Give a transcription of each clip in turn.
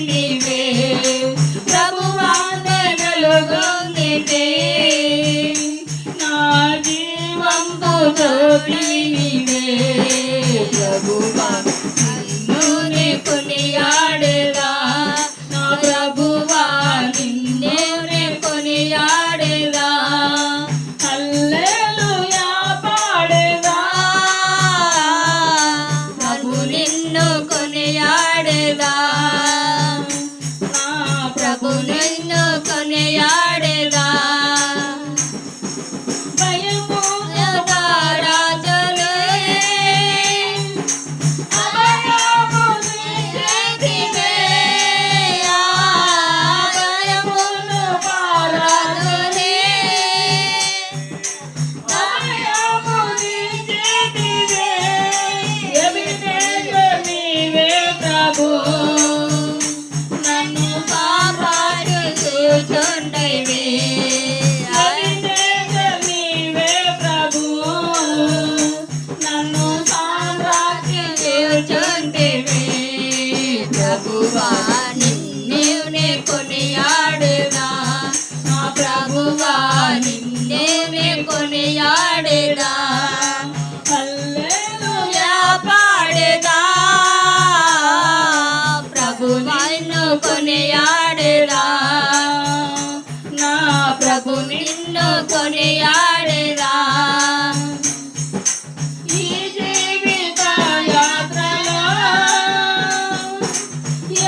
నీవే ప్రభువా వెలుగొందితే నా జీవంబు జ్యోతి నీవే ప్రభువా నిన్ను కొనియాడేదా నా ప్రభువా నిన్నే కొనియాడేదా హల్లెలూయా పాడేదా ప్రభు నిన్ను కొనియాడేదా ప్రభు నిన్ను కొనియాడేదా నన్ను కాపాడుచుండేవే నీవే ప్రభు నన్ను సామ్రాజ్యుచుండేవే ప్రభువా నిన్నే కొనియాడేదా నా ప్రభువా నిన్నే కొనియాడేదా హల్లెలూయా పాడేదా ప్రభు నిన్ను కొనియాడేదా నా ప్రభు నిన్ను కొనియాడేదా ఈ జీవిత యాత్రలో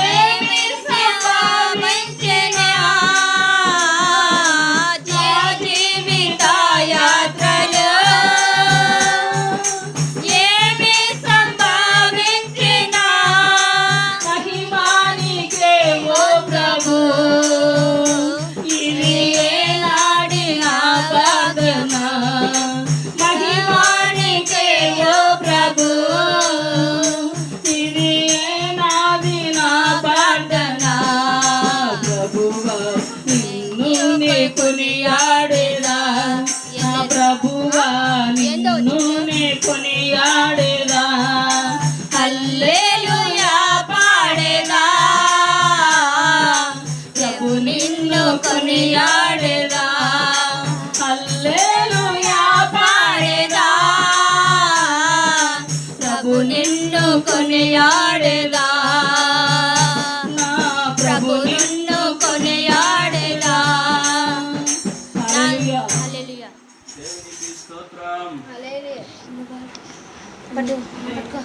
ఏమి సంభవించినా జీవిత యాత్రలో ఏమి సంభవించినా మహిమానికే ఓ ప్రభు ఇది ఏనాడి ఆరాధన మహిమానికే ఓ ప్రభు ఇది ఏనాది నా ప్రార్థన ప్రభువా నిన్ను కొనియాడేదా నా ప్రభువా నిన్ను కొనియాడేదా హల్లెలూయా పాడేదా ప్రభు నిన్ను కొనియాడేదా హల్లెలూయా పాడేదా ప్రభు నిన్ను కొనియాడేదా నా ప్రభు నిన్ను కొనియాడేదా హల్లెలూయా హల్లెలూయా దేవునికి స్తోత్రం. హల్లెలూయా పట్టుకో